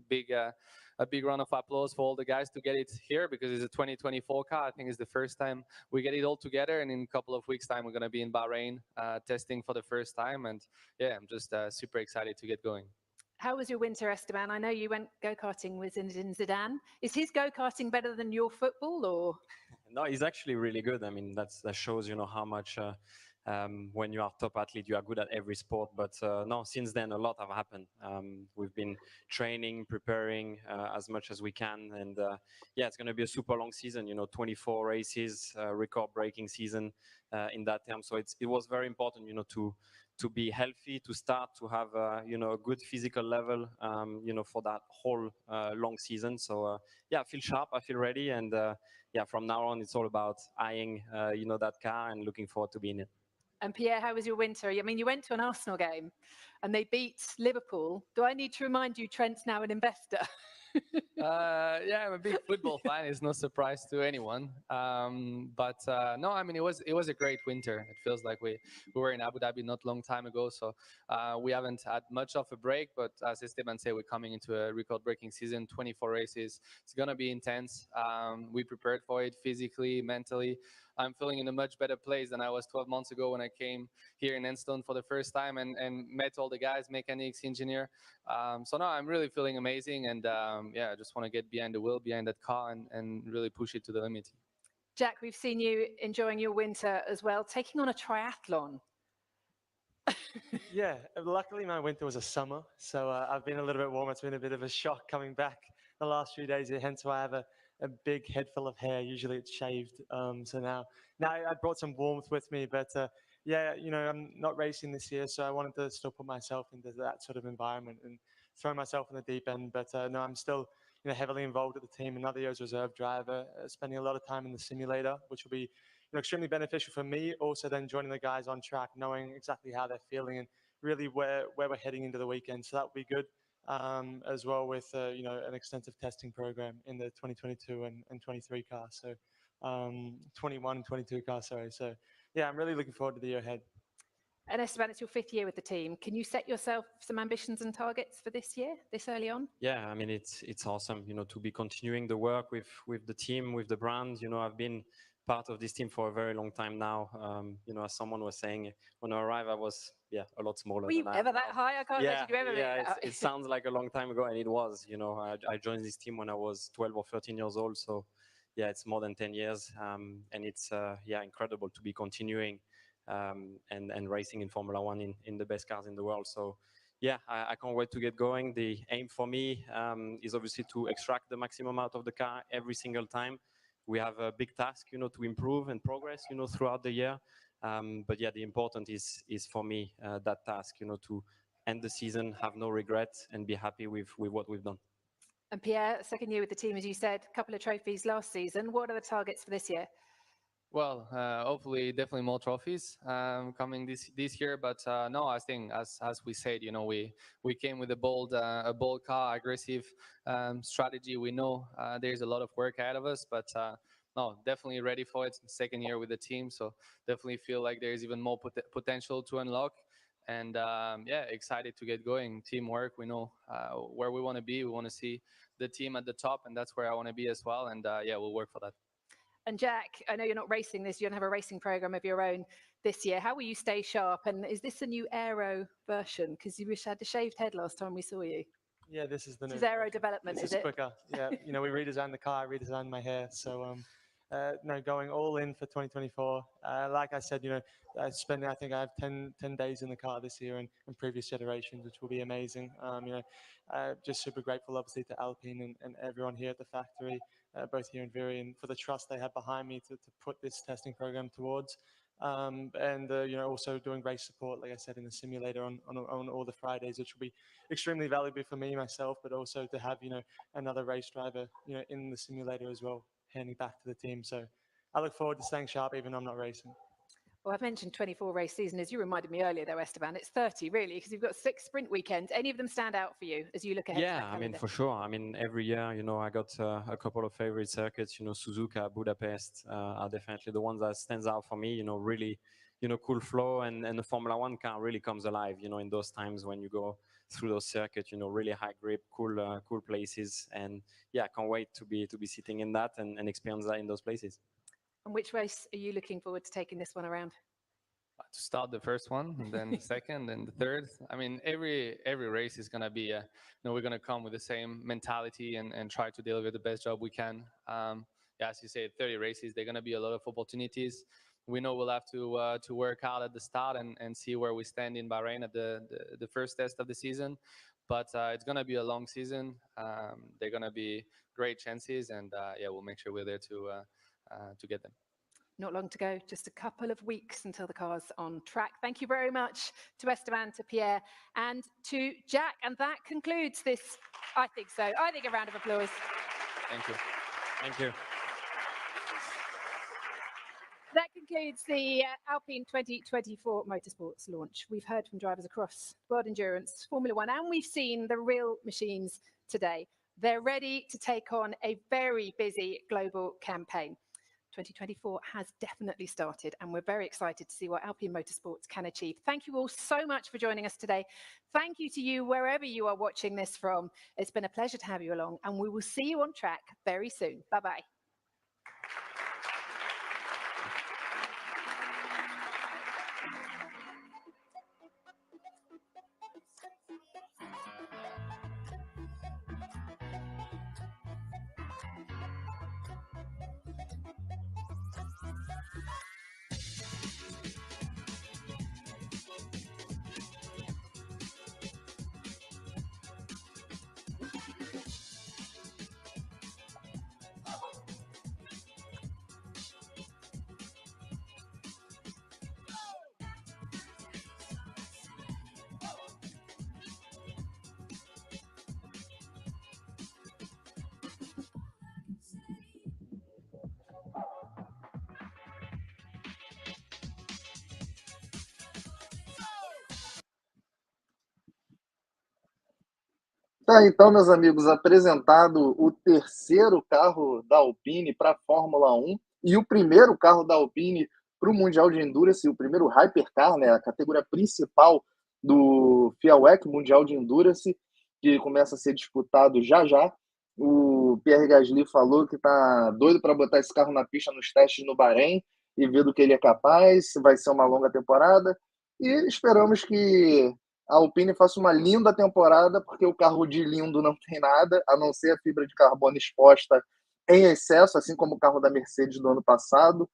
J: a big round of applause for all the guys to get it here, because it's a 2024 car. I think it's the first time we get it all together, and in a couple of weeks' time, we're going to be in Bahrain testing for the first time. And yeah, I'm just super excited to get going.
B: How was your winter, Esteban? I know you went go-karting with Zinedine Zidane. Is his go-karting better than your football, or?
I: No, he's actually really good. I mean, that shows, you know, how much when you are top athlete, you are good at every sport. But no, since then, a lot have happened. We've been training, preparing as much as we can. And yeah, it's going to be a super long season, you know, 24 races, record-breaking season in that term. So it was very important, you know, to be healthy, to start to have you know, a good physical level, you know, for that whole long season. So yeah, I feel sharp, I feel ready, and yeah, from now on, it's all about eyeing you know, that car and looking forward to being it.
B: And Pierre, how was your winter? I mean, you went to an Arsenal game and they beat Liverpool. Do I need to remind you Trent's now an investor?
J: Yeah, I'm a big football fan. It's no surprise to anyone. But no, I mean, it was a great winter. It feels like we were in Abu Dhabi not long time ago, so we haven't had much of a break. But as Esteban said, we're coming into a record-breaking season, 24 races. It's gonna be intense. We prepared for it physically, mentally. I'm feeling in a much better place than I was 12 months ago when I came here in Enstone for the first time and met all the guys, mechanics, engineer. So no, I'm really feeling amazing, and yeah, I just want to get behind the wheel, behind that car, and really push it to the limit.
B: Jack, we've seen you enjoying your winter as well, taking on a triathlon.
K: Yeah, luckily my winter was a summer, so I've been a little bit warmer. It's been a bit of a shock coming back the last few days, hence why I have a big head full of hair. Usually it's shaved, so now I brought some warmth with me, but yeah, you know, I'm not racing this year, so I wanted to still put myself into that sort of environment and throw myself in the deep end. But no, I'm still, you know, heavily involved with the team. Another year as reserve driver, spending a lot of time in the simulator, which will be, you know, extremely beneficial for me. Also, then joining the guys on track, knowing exactly how they're feeling and really where we're heading into the weekend. So that will be good, as well, with you know, an extensive testing program in the 2022 and 23 car. So 21 and 22 car, sorry. So yeah, I'm really looking forward to the year ahead.
B: And Esteban, it's your 5th year with the team. Can you set yourself some ambitions and targets for this year, this early on?
I: Yeah, I mean, it's awesome, you know, to be continuing the work with the team, with the brand. You know, I've been part of this team for a very long time now. You know, as someone was saying, when I arrived, I was, yeah, a lot smaller.
B: Were you ever that high? I can't imagine you ever
I: yeah,
B: been that high.
I: it sounds like a long time ago, and it was. You know, I joined this team when I was 12 or 13 years old, so yeah, it's more than 10 years, and it's yeah, incredible to be continuing and racing in Formula One in the best cars in the world. So yeah, I can't wait to get going. The aim for me is obviously to extract the maximum out of the car every single time. We have a big task, you know, to improve and progress, you know, throughout the year. But yeah, the important is for me that task, you know, to end the season, have no regrets, and be happy with what we've done.
B: And Pierre, 2nd year with the team, as you said, a couple of trophies last season. What are the targets for this year?
J: Well, hopefully, definitely more trophies coming this year. But no, I think as we said, you know, we came with a bold car, aggressive strategy. We know there's a lot of work ahead of us, but no, definitely ready for it. 2nd year with the team, so definitely feel like there's even more potential to unlock. And yeah, excited to get going. Teamwork, we know where we want to be. We want to see the team at the top, and that's where I want to be as well. And yeah, we'll work for that.
B: And Jack, I know you're not racing this, you don't have a racing program of your own this year. How will you stay sharp? And is this a new aero version? Because you had a shaved head last time we saw you.
K: Yeah, this is the new.
B: This is aero development,
K: this
B: is
K: is
B: it?
K: quicker. Yeah, you know, we redesigned the car, redesigned my hair. So no, going all in for 2024. Like I said, you know, I think I have 10 days in the car this year and previous generations, which will be amazing. You know, just super grateful, obviously, to Alpine and everyone here at the factory, both here in Viri, and for the trust they have behind me to put this testing program towards. and also doing race support, like I said, in the simulator on all the Fridays, which will be extremely valuable for me myself, but also to have another race driver in the simulator as well, handing back to the team. So I look forward to staying sharp even though I'm not racing.
B: Well, I've mentioned 24 race season, as you reminded me earlier, though, Esteban. It's 30, really, because you've got 6 sprint weekends. Any of them stand out for you as you look ahead to that
I: Yeah, I mean,
B: calendar?
I: for sure. I mean, every year, I got a couple of favorite circuits. Suzuka, Budapest are definitely the ones that stands out for me. Really, cool flow, and the Formula One car really comes alive. In those times when you go through those circuits. Really high grip, cool places, and yeah, can't wait to be sitting in that and experience that in those places.
B: And which race are you looking forward to taking this one around?
J: To start the first one, and then the second, and the third. I mean, every race is gonna be we're gonna come with the same mentality and try to deliver the best job we can. Yeah, as you say, 30 races. They're gonna be a lot of opportunities. We know we'll have to work hard at the start and see where we stand in Bahrain at the first test of the season. But it's gonna be a long season. They're gonna be great chances, and yeah, we'll make sure we're there to get them.
B: Not long to go, just a couple of weeks until the car's on track. Thank you very much to Esteban, to Pierre, and to Jack. And that concludes this, I think so. I think a round of applause.
J: Thank you.
I: Thank you.
B: That concludes the Alpine 2024 Motorsports launch. We've heard from drivers across World Endurance, Formula One, and we've seen the real machines today. They're ready to take on a very busy global campaign. 2024 has definitely started, and we're very excited to see what Alpine Motorsports can achieve. Thank you all so much for joining us today. Thank you to you wherever you are watching this from. It's been a pleasure to have you along, and we will see you on track very soon. Bye-bye.
A: Tá, então, meus amigos, apresentado o terceiro carro da Alpine para a Fórmula 1 e o primeiro carro da Alpine para o Mundial de Endurance, o primeiro Hypercar, né, a categoria principal do FIA-WEC, Mundial de Endurance, que começa a ser disputado já já. O Pierre Gasly falou que está doido para botar esse carro na pista nos testes no Bahrein e ver do que ele é capaz. Vai ser uma longa temporada e esperamos que a Alpine faça uma linda temporada, porque o carro de lindo não tem nada, a não ser a fibra de carbono exposta em excesso, assim como o carro da Mercedes do ano passado.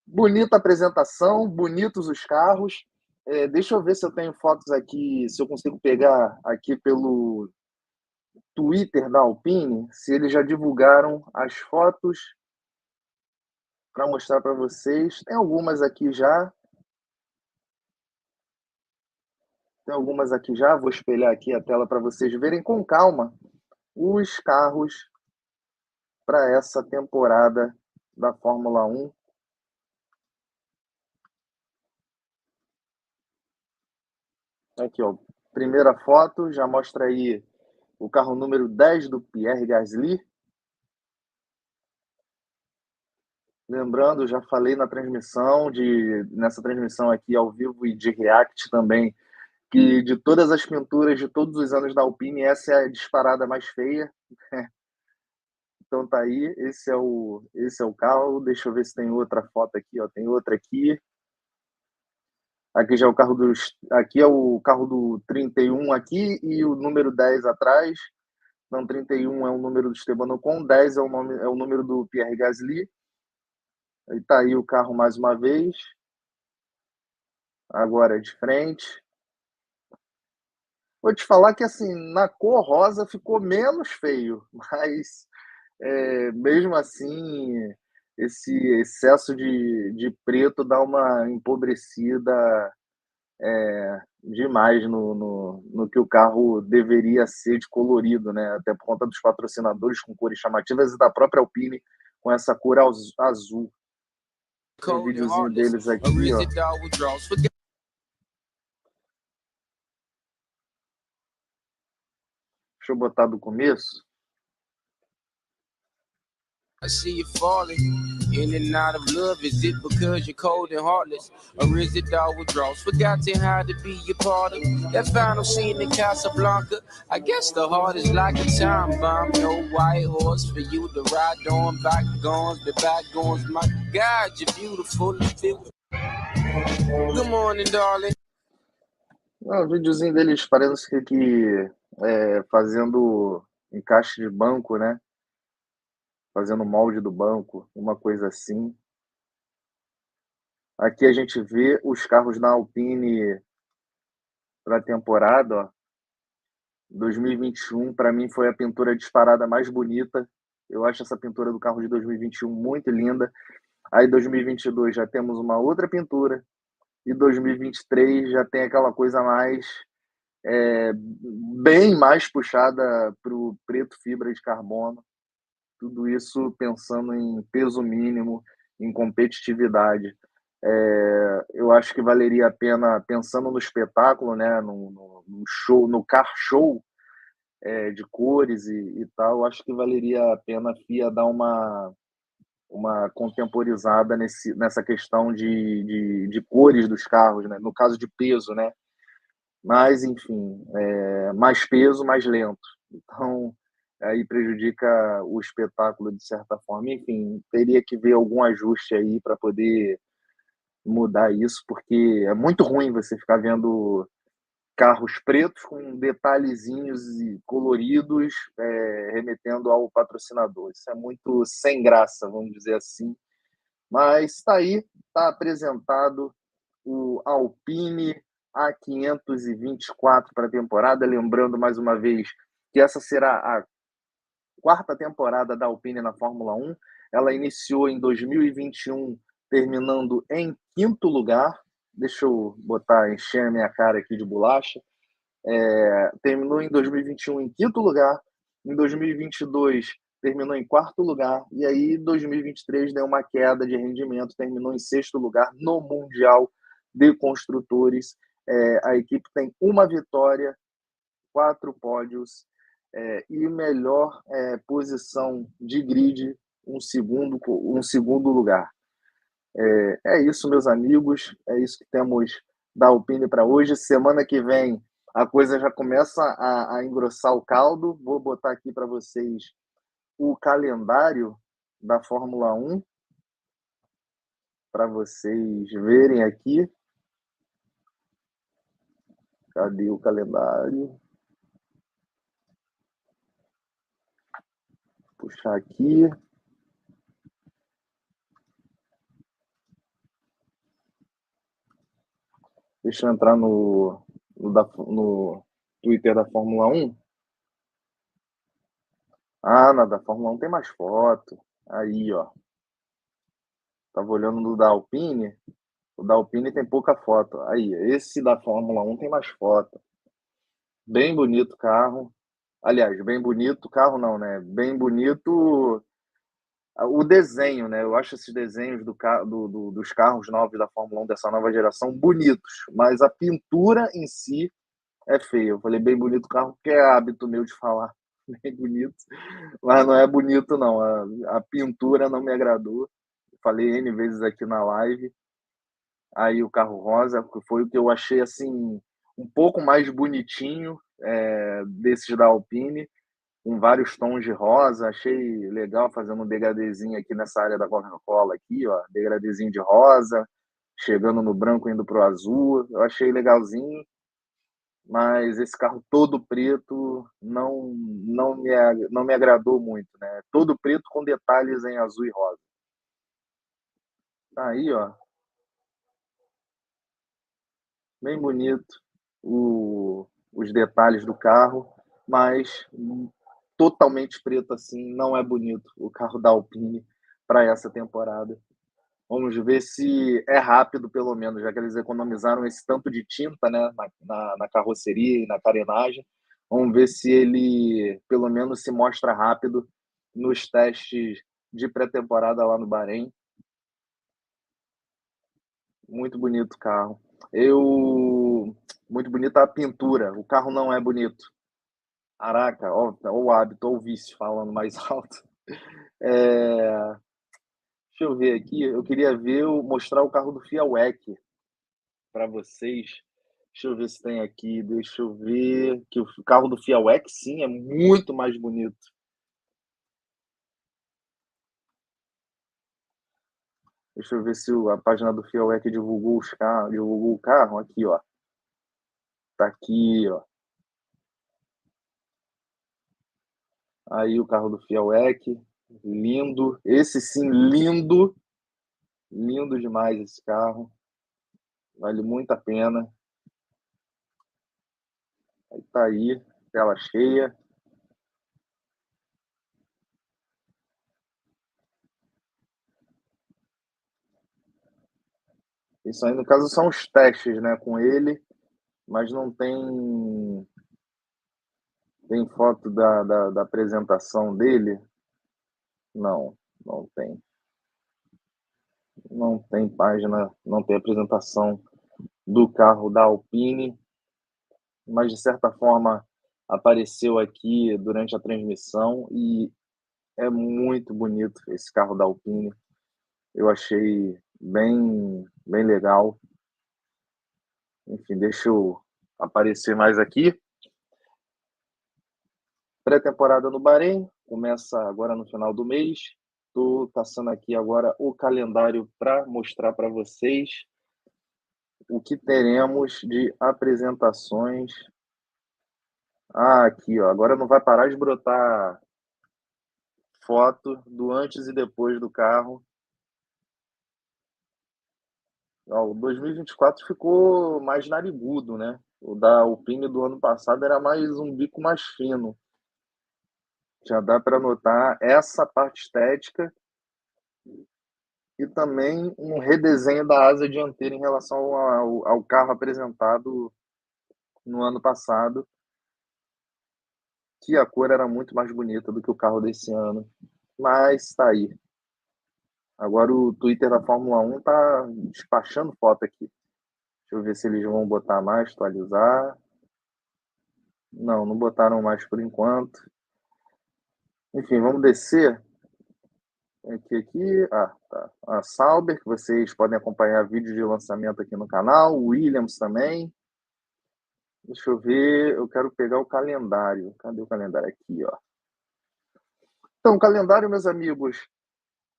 A: Bonita apresentação, bonitos os carros. Deixa eu ver se eu tenho fotos aqui, se eu consigo pegar aqui pelo Twitter da Alpine, se eles já divulgaram as fotos para mostrar para vocês. Tem algumas aqui já. Vou espelhar aqui a tela para vocês verem com calma os carros para essa temporada da Fórmula 1. Aqui, ó, primeira foto, já mostra aí o carro número 10 do Pierre Gasly. Lembrando, já falei nessa transmissão aqui ao vivo e de React também, que de todas as pinturas de todos os anos da Alpine, essa é a disparada mais feia. Então tá aí, esse é o carro. Deixa eu ver se tem outra foto aqui, ó. Tem outra aqui. Aqui já é o carro aqui é o carro do 31 aqui e o número 10 atrás. Não, 31 é o número do Esteban Ocon, 10 é o número do Pierre Gasly. E tá aí o carro mais uma vez. Agora de frente. Vou te falar que, assim, na cor rosa ficou menos feio, mas mesmo assim esse excesso de preto dá uma empobrecida demais no que o carro deveria ser de colorido, né? Até por conta dos patrocinadores com cores chamativas e da própria Alpine com essa cor azul. Tem um videozinho deles aqui, ó. Deixa eu botar do começo.
L: I see you falling in and out of love. Is it because you're cold and heartless? Or is it all withdrawals? Forgotten how to be a part of that final scene in Casablanca. I guess the heart is like a time bomb. No white horse for you to ride on. Bygones, the bygones. My God, you're beautiful. Good morning, darling.
A: O videozinho deles parece que fazendo encaixe de banco, né? Fazendo molde do banco, uma coisa assim. Aqui a gente vê os carros na Alpine para a temporada, ó. 2021, para mim, foi a pintura disparada mais bonita. Eu acho essa pintura do carro de 2021 muito linda. Aí 2022 já temos uma outra pintura. E 2023 já tem aquela coisa mais... bem mais puxada para o preto fibra de carbono. Tudo isso pensando em peso mínimo, em competitividade. Eu acho que valeria a pena, pensando no espetáculo, né, no show, no car show de cores e tal, acho que valeria a pena a FIA dar uma contemporizada nessa questão de cores dos carros, né, no caso de peso, né? Mas, enfim, mais peso, mais lento. Então, aí prejudica o espetáculo de certa forma. Enfim, teria que ver algum ajuste aí para poder mudar isso, porque é muito ruim você ficar vendo carros pretos com detalhezinhos e coloridos remetendo ao patrocinador. Isso é muito sem graça, vamos dizer assim. Mas está aí, está apresentado o Alpine A524 para a temporada. Lembrando mais uma vez que essa será a quarta temporada da Alpine na Fórmula 1. Ela iniciou em 2021, terminando em 5º lugar. Deixa eu encher a minha cara aqui de bolacha. Terminou em 2021 em 5º lugar. Em 2022, terminou em 4º lugar. E aí, em 2023, deu uma queda de rendimento. Terminou em 6º lugar no Mundial de Construtores. A equipe tem uma vitória, 4 pódios. E melhor posição de grid, um segundo lugar. É isso, meus amigos, é isso que temos da Alpine para hoje. Semana que vem a coisa já começa a engrossar o caldo. Vou botar aqui para vocês o calendário da Fórmula 1 para vocês verem aqui. Cadê o calendário? Puxar aqui. Deixa eu entrar no Twitter da Fórmula 1. Na da Fórmula 1 tem mais foto. Aí, ó. Tava olhando no da Alpine. O da Alpine tem pouca foto. Aí, esse da Fórmula 1 tem mais foto. Bem bonito o carro. Aliás, bem bonito o carro não, né? Bem bonito o desenho, né? Eu acho esses desenhos dos carros novos da Fórmula 1 dessa nova geração bonitos, mas a pintura em si é feia. Eu falei bem bonito o carro porque é hábito meu de falar bem bonito, mas não é bonito não. A pintura não me agradou. Falei N vezes aqui na live. Aí o carro rosa foi o que eu achei assim um pouco mais bonitinho desses da Alpine, com vários tons de rosa. Achei legal, fazendo um degradezinho aqui nessa área da Coca-Cola aqui, ó, degradezinho de rosa, chegando no branco, indo pro azul. Eu achei legalzinho, mas esse carro todo preto não me agradou muito, né? Todo preto com detalhes em azul e rosa. Tá aí, ó. Bem bonito os detalhes do carro, mas totalmente preto assim não é bonito o carro da Alpine para essa temporada. Vamos ver se é rápido, pelo menos, já que eles economizaram esse tanto de tinta, né, na carroceria e na carenagem. Vamos ver se ele, pelo menos, se mostra rápido nos testes de pré-temporada lá no Bahrein. Muito bonito o carro. Muito bonita a pintura. O carro não é bonito. Caraca, ó, o hábito, ou o vício, falando mais alto. Deixa eu ver aqui. Eu queria mostrar o carro do Fiawek para vocês. Deixa eu ver se tem aqui. Deixa eu ver. Que o carro do Fiawek, sim, é muito mais bonito. Deixa eu ver se a página do Fiawek divulgou o carro. Aqui, ó. Tá aqui, ó. Aí o carro do Fiawek. Lindo. Esse sim, lindo. Lindo demais esse carro. Vale muito a pena. Aí tá aí, tela cheia. Isso aí, no caso, são os testes, né, com ele, mas não tem foto da apresentação dele? Não tem. Não tem página, não tem apresentação do carro da Alpine, mas de certa forma apareceu aqui durante a transmissão e é muito bonito esse carro da Alpine. Eu achei bem legal. Enfim, deixa eu aparecer mais aqui. Pré-temporada no Bahrein, começa agora no final do mês. Estou passando aqui agora o calendário para mostrar para vocês o que teremos de apresentações. Aqui, ó, agora não vai parar de brotar foto do antes e depois do carro. Ó, o 2024 ficou mais narigudo, né? O da Alpine do ano passado era mais um bico mais fino. Já dá para notar essa parte estética e também um redesenho da asa dianteira em relação ao carro apresentado no ano passado, que a cor era muito mais bonita do que o carro desse ano. Mas está aí. Agora o Twitter da Fórmula 1 está despachando foto aqui. Deixa eu ver se eles vão botar mais, atualizar. Não botaram mais por enquanto. Enfim, vamos descer. Aqui. Tá. A Sauber, que vocês podem acompanhar vídeo de lançamento aqui no canal. O Williams também. Deixa eu ver. Eu quero pegar o calendário. Cadê o calendário? Aqui, ó. Então, o calendário, meus amigos.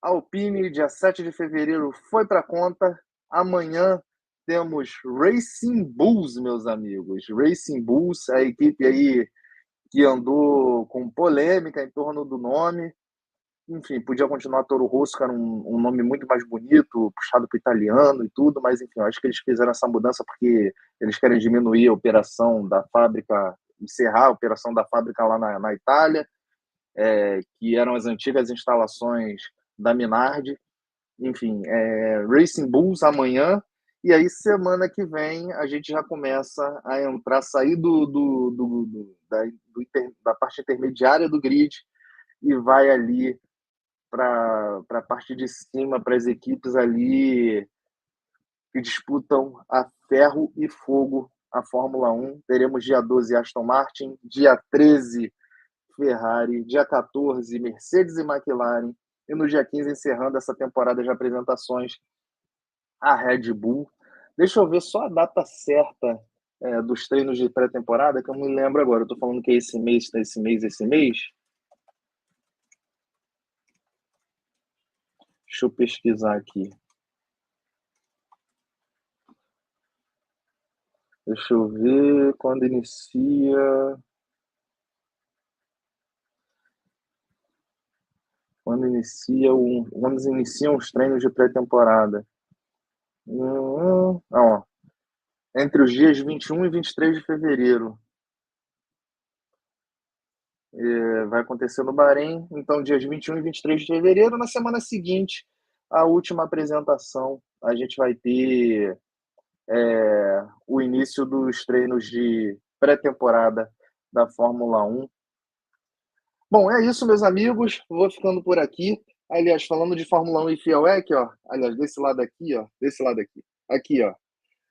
A: Alpine, dia 7 de fevereiro, foi para conta. Amanhã temos Racing Bulls, meus amigos. Racing Bulls, a equipe aí que andou com polêmica em torno do nome. Enfim, podia continuar Toro Rosso, que era um nome muito mais bonito, puxado para o italiano e tudo, mas enfim, eu acho que eles fizeram essa mudança porque eles querem diminuir a operação da fábrica, encerrar a operação da fábrica lá na Itália, que eram as antigas instalações da Minardi. Enfim, Racing Bulls amanhã, e aí semana que vem a gente já começa a entrar, sair da parte intermediária do grid e vai ali para a parte de cima, para as equipes ali que disputam a ferro e fogo a Fórmula 1. Teremos dia 12 Aston Martin, dia 13 Ferrari, dia 14 Mercedes e McLaren, e no dia 15, encerrando essa temporada de apresentações, a Red Bull. Deixa eu ver só a data certa dos treinos de pré-temporada, que eu não me lembro agora. Eu estou falando que é esse mês. Deixa eu pesquisar aqui. Deixa eu ver quando inicia. Quando iniciam os treinos de pré-temporada. Entre os dias 21 e 23 de fevereiro. vai acontecer no Bahrein, então dias 21 e 23 de fevereiro. Na semana seguinte, a última apresentação, a gente vai ter o início dos treinos de pré-temporada da Fórmula 1. Bom, é isso, meus amigos, vou ficando por aqui. Aliás, falando de Fórmula 1 e FIOEC, ó, aliás, desse lado aqui, ó, desse lado aqui, aqui, ó,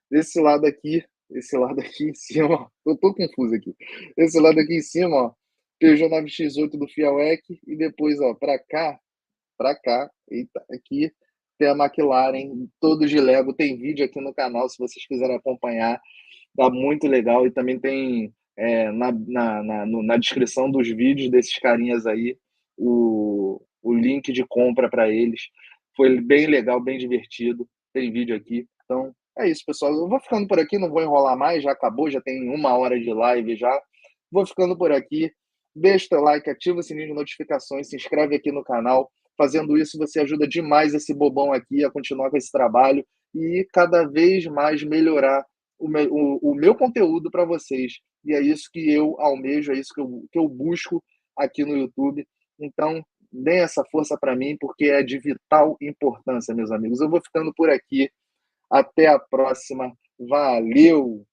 A: desse lado aqui, esse lado aqui em cima, ó, eu tô confuso aqui, esse lado aqui em cima, ó, Peugeot 9X8 do FIOEC, e depois, ó, pra cá, eita, aqui tem a McLaren, todos de Lego, tem vídeo aqui no canal, se vocês quiserem acompanhar, tá muito legal, e também tem na descrição dos vídeos desses carinhas aí, o link de compra para eles. Foi bem legal, bem divertido. Tem vídeo aqui. Então, é isso, pessoal. Eu vou ficando por aqui, não vou enrolar mais, já acabou, já tem 1 hora de live já. Vou ficando por aqui. Deixa o teu like, ativa o sininho de notificações, se inscreve aqui no canal. Fazendo isso, você ajuda demais esse bobão aqui a continuar com esse trabalho e cada vez mais melhorar o meu conteúdo para vocês. E é isso que eu almejo, é isso que eu busco aqui no YouTube. Então, deem essa força para mim, porque é de vital importância, meus amigos. Eu vou ficando por aqui. Até a próxima. Valeu!